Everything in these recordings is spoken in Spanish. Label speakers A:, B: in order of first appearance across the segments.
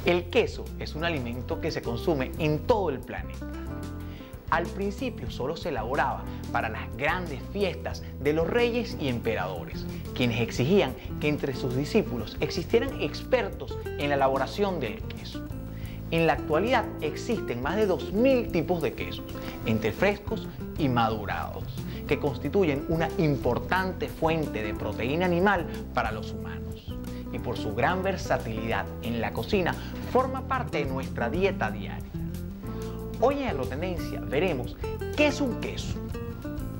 A: El queso es un alimento que se consume en todo el planeta. Al principio solo se elaboraba para las grandes fiestas de los reyes y emperadores, quienes exigían que entre sus discípulos existieran expertos en la elaboración del queso. En la actualidad existen más de 2000 tipos de quesos, entre frescos y madurados, que constituyen una importante fuente de proteína animal para los humanos. Y por su gran versatilidad en la cocina, forma parte de nuestra dieta diaria. Hoy en Agrotendencia veremos qué es un queso,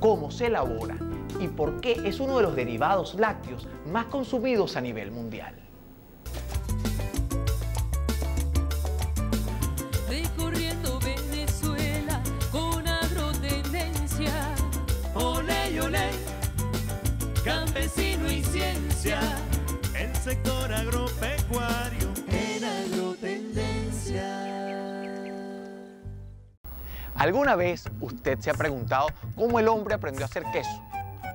A: cómo se elabora y por qué es uno de los derivados lácteos más consumidos a nivel mundial.
B: Recorriendo Venezuela con Agrotendencia. Olé, olé, campesino y ciencia.
C: El sector agropecuario
B: En Agrotendencia.
A: ¿Alguna vez usted se ha preguntado cómo el hombre aprendió a hacer queso?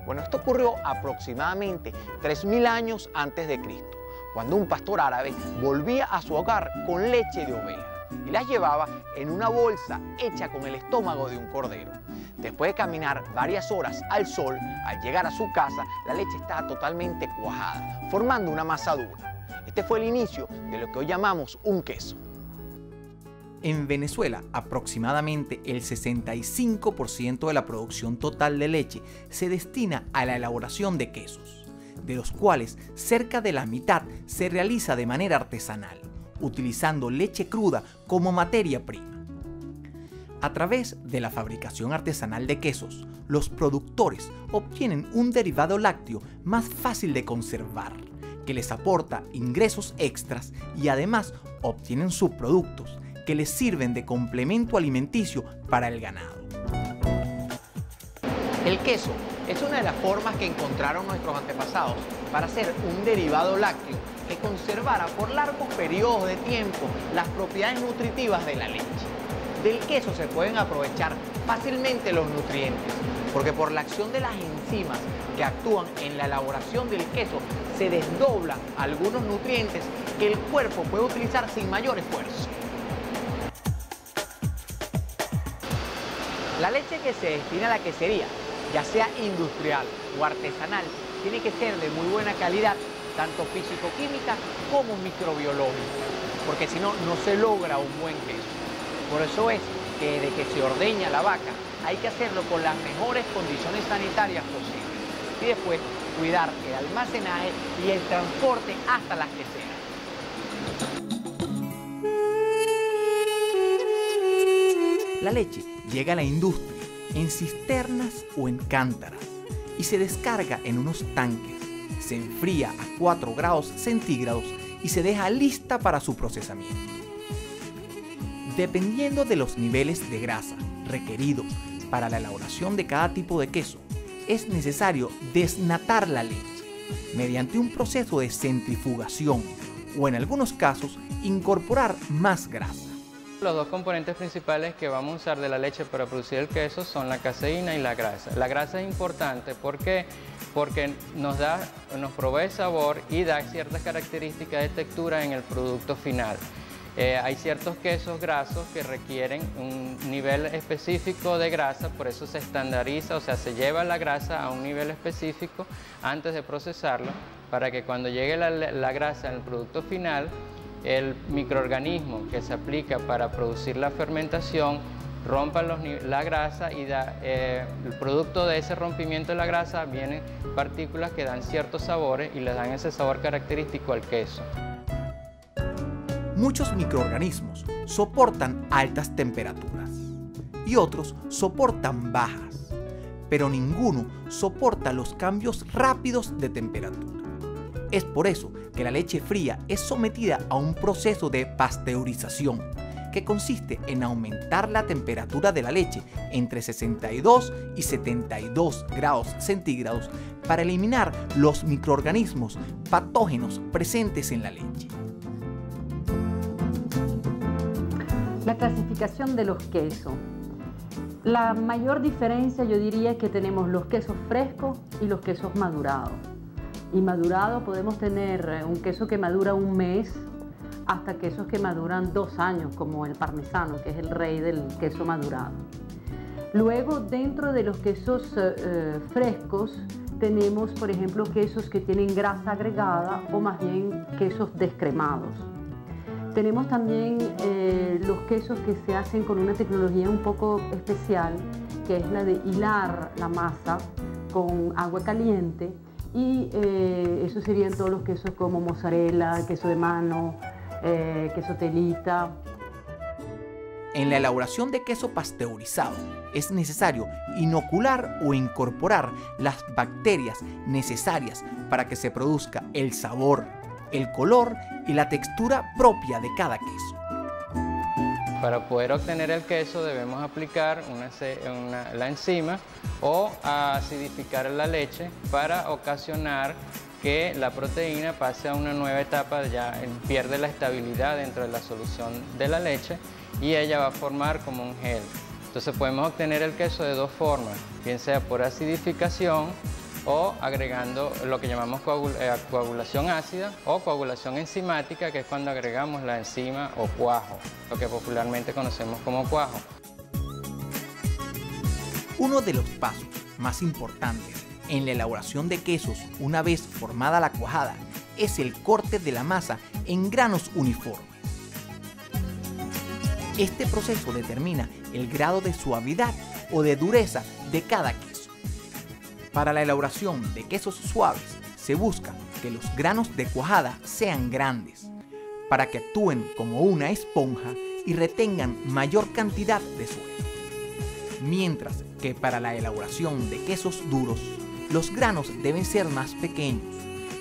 A: Bueno, esto ocurrió aproximadamente 3000 años antes de Cristo, cuando un pastor árabe volvía a su hogar con leche de oveja y las llevaba en una bolsa hecha con el estómago de un cordero. Después de caminar varias horas al sol, al llegar a su casa, la leche estaba totalmente cuajada, formando una masa dura. Este fue el inicio de lo que hoy llamamos un queso. En Venezuela, aproximadamente el 65% de la producción total de leche se destina a la elaboración de quesos, de los cuales cerca de la mitad se realiza de manera artesanal, utilizando leche cruda como materia prima. A través de la fabricación artesanal de quesos, los productores obtienen un derivado lácteo más fácil de conservar, que les aporta ingresos extras y además obtienen subproductos que les sirven de complemento alimenticio para el ganado. El queso es una de las formas que encontraron nuestros antepasados para hacer un derivado lácteo que conservara por largos periodos de tiempo las propiedades nutritivas de la leche. Del queso se pueden aprovechar fácilmente los nutrientes, porque por la acción de las enzimas que actúan en la elaboración del queso se desdoblan algunos nutrientes que el cuerpo puede utilizar sin mayor esfuerzo. La leche que se destina a la quesería, ya sea industrial o artesanal, tiene que ser de muy buena calidad, tanto físico-química como microbiológica, porque si no, no se logra un buen queso. Por eso es que desde que se ordeña la vaca, hay que hacerlo con las mejores condiciones sanitarias posibles y después cuidar el almacenaje y el transporte hasta las queseras. La leche llega a la industria en cisternas o en cántaras y se descarga en unos tanques. Se enfría a 4 grados centígrados y se deja lista para su procesamiento. Dependiendo de los niveles de grasa requeridos para la elaboración de cada tipo de queso, es necesario desnatar la leche mediante un proceso de centrifugación o en algunos casos incorporar más grasa.
D: Los dos componentes principales que vamos a usar de la leche para producir el queso son la caseína y la grasa. La grasa es importante porque nos provee sabor y da ciertas características de textura en el producto final. Hay ciertos quesos grasos que requieren un nivel específico de grasa, por eso se estandariza, o sea, se lleva la grasa a un nivel específico antes de procesarlo, para que cuando llegue la grasa en el producto final, el microorganismo que se aplica para producir la fermentación rompa la grasa y el producto de ese rompimiento de la grasa vienen partículas que dan ciertos sabores y le dan ese sabor característico al queso.
A: Muchos microorganismos soportan altas temperaturas y otros soportan bajas, pero ninguno soporta los cambios rápidos de temperatura. Es por eso que la leche fría es sometida a un proceso de pasteurización, que consiste en aumentar la temperatura de la leche entre 62 y 72 grados centígrados para eliminar los microorganismos patógenos presentes en la leche.
E: La clasificación de los quesos. La mayor diferencia yo diría es que tenemos los quesos frescos y los quesos madurados. Y madurado podemos tener un queso que madura un mes, hasta quesos que maduran 2 años, como el parmesano, que es el rey del queso madurado. Luego, dentro de los quesos frescos, tenemos, por ejemplo, quesos que tienen grasa agregada o más bien quesos descremados. Tenemos también los quesos que se hacen con una tecnología un poco especial, que es la de hilar la masa con agua caliente, y esos serían todos los quesos como mozzarella, queso de mano, queso telita.
F: En la elaboración de queso pasteurizado es necesario inocular o incorporar las bacterias necesarias para que se produzca el sabor, el color y la textura propia de cada queso.
D: Para poder obtener el queso debemos aplicar la enzima o acidificar la leche para ocasionar que la proteína pase a una nueva etapa, ya pierde la estabilidad dentro de la solución de la leche y ella va a formar como un gel. Entonces podemos obtener el queso de 2 formas, bien sea por acidificación o agregando lo que llamamos coagulación ácida o coagulación enzimática, que es cuando agregamos la enzima o cuajo, lo que popularmente conocemos como cuajo.
F: Uno de los pasos más importantes en la elaboración de quesos una vez formada la cuajada es el corte de la masa en granos uniformes. Este proceso determina el grado de suavidad o de dureza de cada queso. Para la elaboración de quesos suaves se busca que los granos de cuajada sean grandes, para que actúen como una esponja y retengan mayor cantidad de suero. Mientras que para la elaboración de quesos duros, los granos deben ser más pequeños,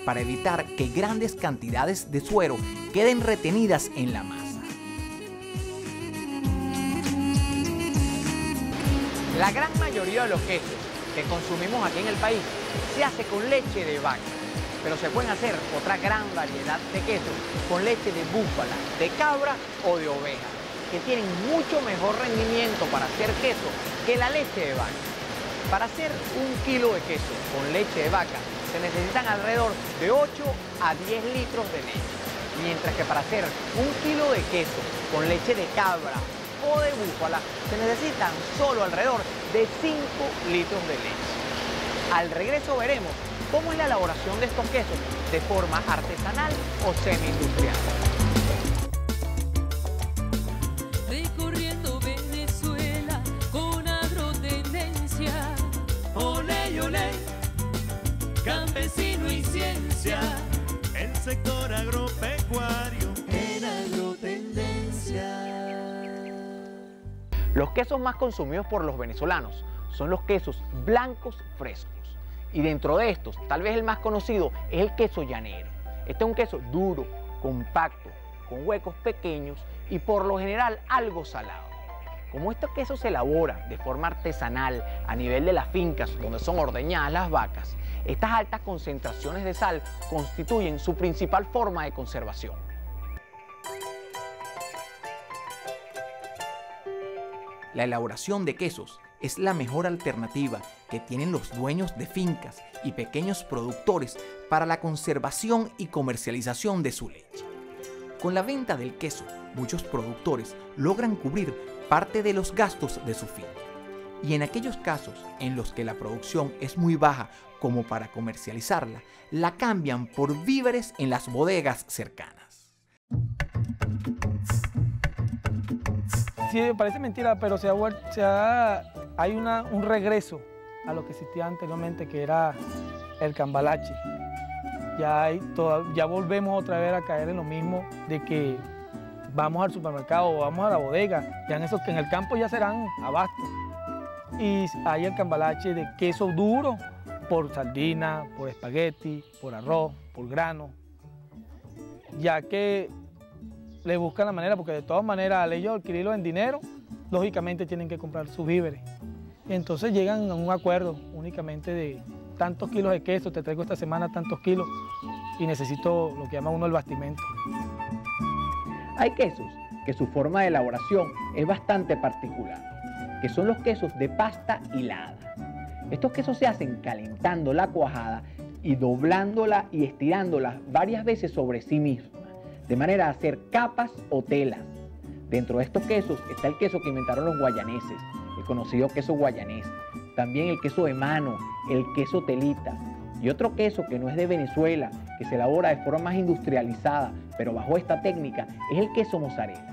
F: para evitar que grandes cantidades de suero queden retenidas en la masa.
A: La gran mayoría de los quesos que consumimos aquí en el país se hace con leche de vaca, pero se pueden hacer otra gran variedad de quesos con leche de búfala, de cabra o de oveja, que tienen mucho mejor rendimiento para hacer queso que la leche de vaca. Para hacer 1 kilo de queso con leche de vaca se necesitan alrededor de 8 a 10 litros de leche, mientras que para hacer 1 kilo de queso con leche de cabra o de búfala se necesitan solo alrededor de 5 litros de leche. Al regreso veremos cómo es la elaboración de estos quesos de forma artesanal o semi-industrial.
B: Recorriendo Venezuela con agrotendencia.
C: Olé, olé, campesino y ciencia, el sector agropecuario
B: En agrotendencia.
A: Los quesos más consumidos por los venezolanos son los quesos blancos frescos. Y dentro de estos, tal vez el más conocido es el queso llanero. Este es un queso duro, compacto, con huecos pequeños y por lo general algo salado. Como este queso se elabora de forma artesanal a nivel de las fincas donde son ordeñadas las vacas, estas altas concentraciones de sal constituyen su principal forma de conservación.
F: La elaboración de quesos es la mejor alternativa que tienen los dueños de fincas y pequeños productores para la conservación y comercialización de su leche. Con la venta del queso, muchos productores logran cubrir parte de los gastos de su finca. Y en aquellos casos en los que la producción es muy baja como para comercializarla, la cambian por víveres en las bodegas cercanas.
G: Sí, parece mentira, pero hay un regreso a lo que existía anteriormente, que era el cambalache. Ya volvemos otra vez a caer en lo mismo de que vamos al supermercado o vamos a la bodega, ya en el campo ya serán abastos. Y hay el cambalache de queso duro por sardina, por espagueti, por arroz, por grano, ya que le buscan la manera, porque de todas maneras al ellos adquirirlo en dinero, lógicamente tienen que comprar sus víveres. Y entonces llegan a un acuerdo únicamente de tantos kilos de queso, te traigo esta semana tantos kilos y necesito lo que llama uno el bastimento.
A: Hay quesos que su forma de elaboración es bastante particular, que son los quesos de pasta hilada. Estos quesos se hacen calentando la cuajada y doblándola y estirándola varias veces sobre sí misma,
F: de manera de hacer capas o telas. Dentro de estos quesos está el queso que inventaron los guayaneses, el conocido queso guayanés, también el queso de mano, el queso telita, y otro queso que no es de Venezuela, que se elabora de forma más industrializada, pero bajo esta técnica, es el queso mozzarella.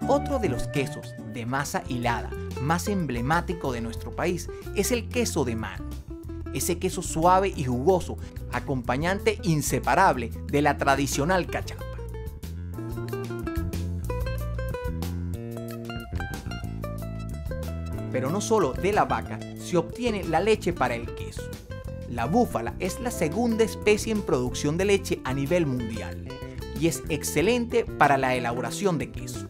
F: Otro de los quesos de masa hilada más emblemático de nuestro país es el queso de mano. Ese queso suave y jugoso, acompañante inseparable de la tradicional cachapa. Pero no solo de la vaca se obtiene la leche para el queso. La búfala es la segunda especie en producción de leche a nivel mundial y es excelente para la elaboración de queso.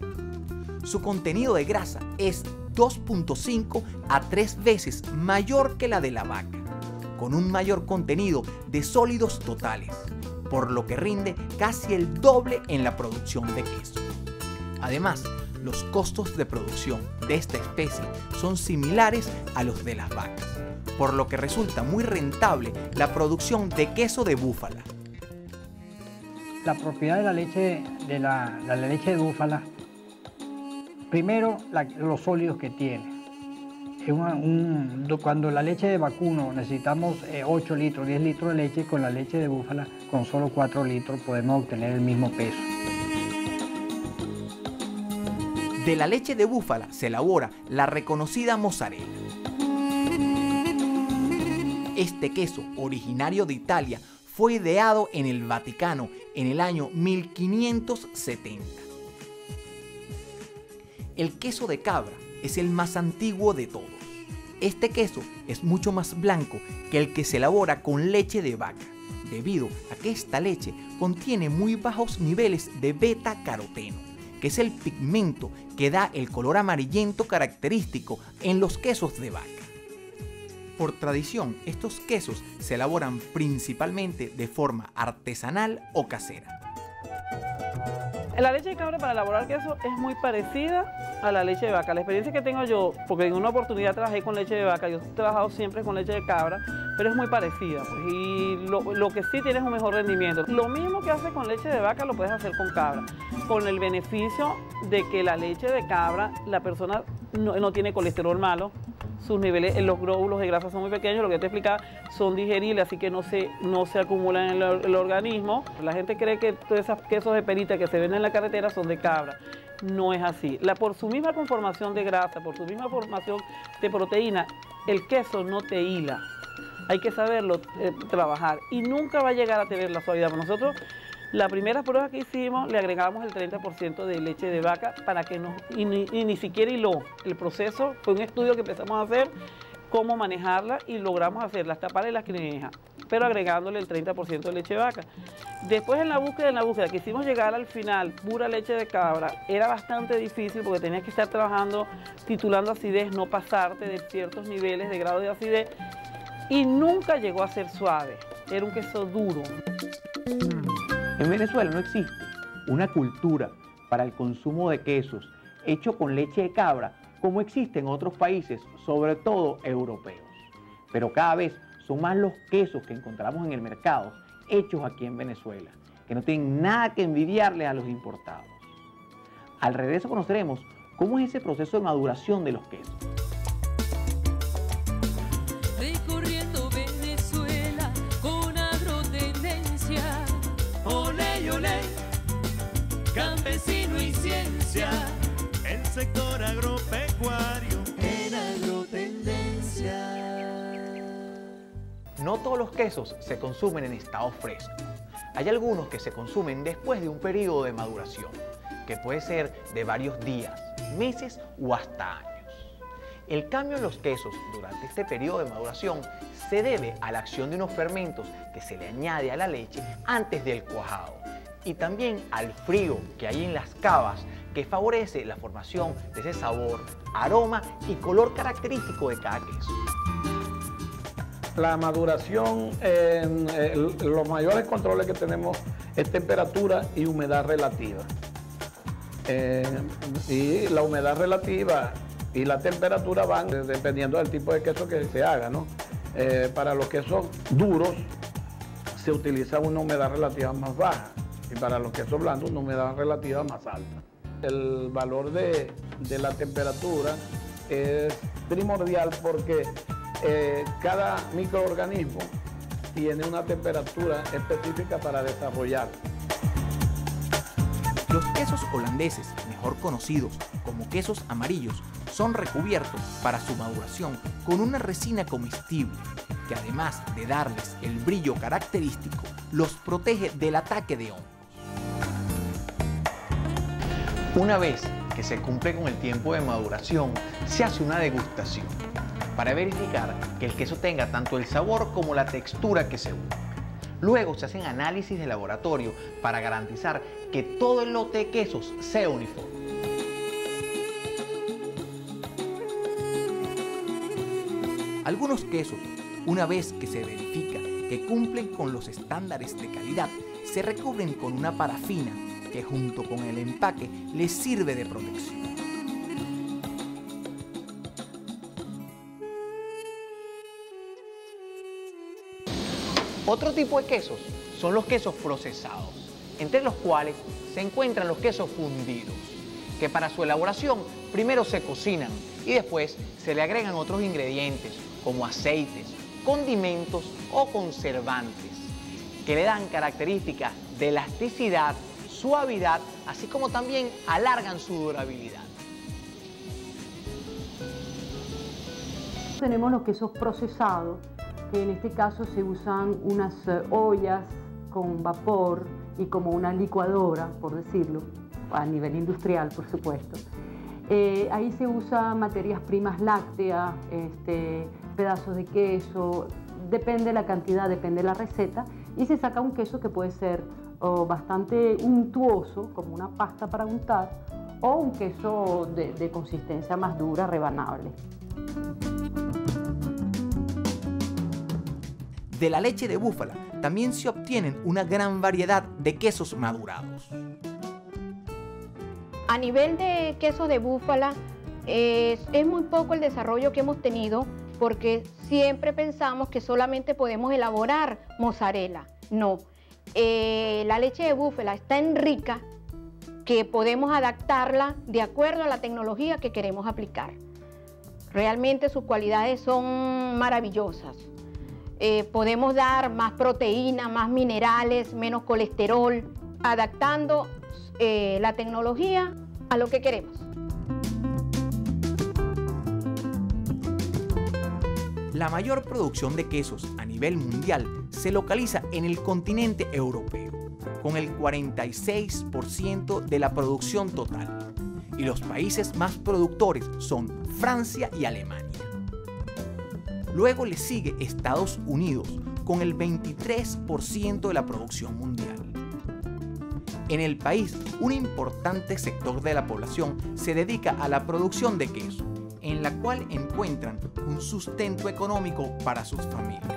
F: Su contenido de grasa es 2.5 a 3 veces mayor que la de la vaca, con un mayor contenido de sólidos totales, por lo que rinde casi el doble en la producción de queso. Además, los costos de producción de esta especie son similares a los de las vacas, por lo que resulta muy rentable la producción de queso de búfala.
H: La propiedad de la leche de búfala, primero los sólidos que tiene. Cuando la leche de vacuno necesitamos 8 litros, 10 litros de leche, con la leche de búfala con solo 4 litros podemos obtener el mismo peso.
F: De la leche de búfala se elabora la reconocida mozzarella. Este queso, originario de Italia, fue ideado en el Vaticano en el año 1570. El queso de cabra es el más antiguo de todos. Este queso es mucho más blanco que el que se elabora con leche de vaca, debido a que esta leche contiene muy bajos niveles de beta-caroteno, que es el pigmento que da el color amarillento característico en los quesos de vaca. Por tradición, estos quesos se elaboran principalmente de forma artesanal o casera.
I: La leche de cabra para elaborar queso es muy parecida a la leche de vaca. La experiencia que tengo yo, porque en una oportunidad trabajé con leche de vaca, yo he trabajado siempre con leche de cabra, pero es muy parecida, pues, y lo que sí tiene es un mejor rendimiento. Lo mismo que hace con leche de vaca lo puedes hacer con cabra, con el beneficio de que la leche de cabra, la persona no tiene colesterol malo, sus niveles en los glóbulos de grasa son muy pequeños, lo que te explicaba, son digeribles, así que no se acumulan en el organismo. La gente cree que todos esos quesos de perita que se venden en la carretera son de cabra. No es así. Por su misma conformación de grasa, por su misma formación de proteína, el queso no te hila. Hay que saberlo trabajar y nunca va a llegar a tener la suavidad. Nosotros, la primera prueba que hicimos, le agregamos el 30% de leche de vaca para que ni siquiera hiló. El proceso fue un estudio que empezamos a hacer, cómo manejarla, y logramos hacer las tapadas y las crinejas, pero agregándole el 30% de leche de vaca. Después en la búsqueda, quisimos llegar al final, pura leche de cabra. Era bastante difícil porque tenías que estar trabajando, titulando acidez, no pasarte de ciertos niveles de grado de acidez, y nunca llegó a ser suave. Era un queso duro.
A: En Venezuela no existe una cultura para el consumo de quesos hecho con leche de cabra como existe en otros países, sobre todo europeos. Pero cada vez son más los quesos que encontramos en el mercado hechos aquí en Venezuela, que no tienen nada que envidiarle a los importados. Al regreso conoceremos cómo es ese proceso de maduración de los quesos.
B: Recorriendo Venezuela con agrotendencia.
C: Olé, olé, campesino y ciencia, el sector agropecuario
B: En agrotendencia.
A: No todos los quesos se consumen en estado fresco. Hay algunos que se consumen después de un periodo de maduración, que puede ser de varios días, meses o hasta años. El cambio en los quesos durante este periodo de maduración se debe a la acción de unos fermentos que se le añade a la leche antes del cuajado, y también al frío que hay en las cavas, que favorece la formación de ese sabor, aroma y color característico de cada queso.
G: La maduración, los mayores controles que tenemos es temperatura y humedad relativa. Y la humedad relativa y la temperatura van dependiendo del tipo de queso que se haga, ¿no? Para los quesos duros
J: se utiliza una humedad relativa más baja y para los quesos blandos una humedad relativa más alta. El valor de la temperatura es primordial porque cada microorganismo tiene una temperatura específica para desarrollar.
F: Los quesos holandeses, mejor conocidos como quesos amarillos, son recubiertos para su maduración con una resina comestible que, además de darles el brillo característico, los protege del ataque de hongos.
A: Una vez que se cumple con el tiempo de maduración, se hace una degustación para verificar que el queso tenga tanto el sabor como la textura que se busca. Luego se hacen análisis de laboratorio para garantizar que todo el lote de quesos sea uniforme.
F: Algunos quesos, una vez que se verifica que cumplen con los estándares de calidad, se recubren con una parafina que junto con el empaque les sirve de protección.
A: Otro tipo de quesos son los quesos procesados, entre los cuales se encuentran los quesos fundidos, que para su elaboración primero se cocinan y después se le agregan otros ingredientes como aceites, condimentos o conservantes, que le dan características de elasticidad, suavidad, así como también alargan su durabilidad.
E: Tenemos los quesos procesados, que en este caso se usan unas ollas con vapor y como una licuadora, por decirlo, a nivel industrial, por supuesto. Ahí se usan materias primas lácteas, pedazos de queso, depende de la cantidad, depende de la receta, y se saca un queso que puede ser bastante untuoso, como una pasta para untar, o un queso de consistencia más dura, rebanable.
F: De la leche de búfala también se obtienen una gran variedad de quesos madurados.
K: A nivel de queso de búfala, es muy poco el desarrollo que hemos tenido porque siempre pensamos que solamente podemos elaborar mozzarella. No, la leche de búfala es tan rica que podemos adaptarla de acuerdo a la tecnología que queremos aplicar. Realmente sus cualidades son maravillosas. Podemos dar más proteína, más minerales, menos colesterol, adaptando la tecnología a lo que queremos.
F: La mayor producción de quesos a nivel mundial se localiza en el continente europeo, con el 46% de la producción total, y los países más productores son Francia y Alemania. Luego le sigue Estados Unidos con el 23% de la producción mundial. En el país, un importante sector de la población se dedica a la producción de queso, en la cual encuentran un sustento económico para sus familias.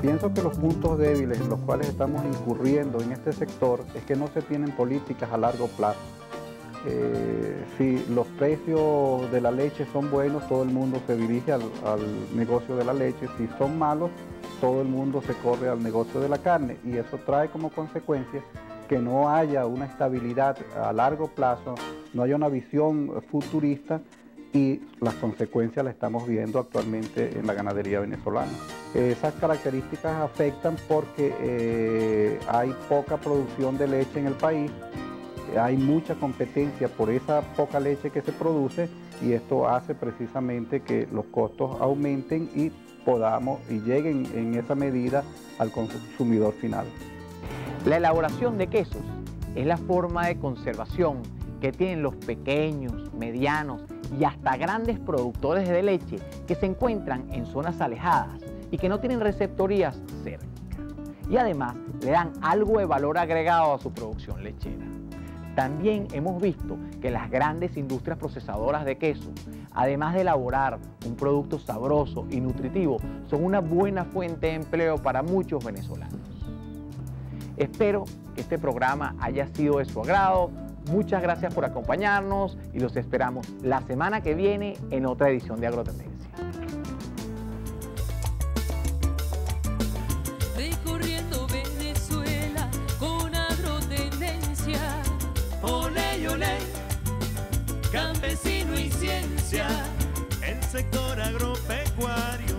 L: Pienso que los puntos débiles en los cuales estamos incurriendo en este sector es que no se tienen políticas a largo plazo. Si los precios de la leche son buenos, todo el mundo se dirige al negocio de la leche. Si son malos, todo el mundo se corre al negocio de la carne, y eso trae como consecuencia que no haya una estabilidad a largo plazo, no haya una visión futurista, y las consecuencias las estamos viendo actualmente en la ganadería venezolana. Esas características afectan porque hay poca producción de leche en el país. Hay mucha competencia por esa poca leche que se produce, y esto hace precisamente que los costos aumenten y lleguen en esa medida al consumidor final.
A: La elaboración de quesos es la forma de conservación que tienen los pequeños, medianos y hasta grandes productores de leche que se encuentran en zonas alejadas y que no tienen receptorías cerca. Y además le dan algo de valor agregado a su producción lechera. También hemos visto que las grandes industrias procesadoras de queso, además de elaborar un producto sabroso y nutritivo, son una buena fuente de empleo para muchos venezolanos. Espero que este programa haya sido de su agrado. muchas gracias por acompañarnos y los esperamos la semana que viene en otra edición de Agrotendencia.
B: Recorriendo Venezuela con Agrotendencia.
C: Olé, olé, campesino y ciencia, el sector agropecuario.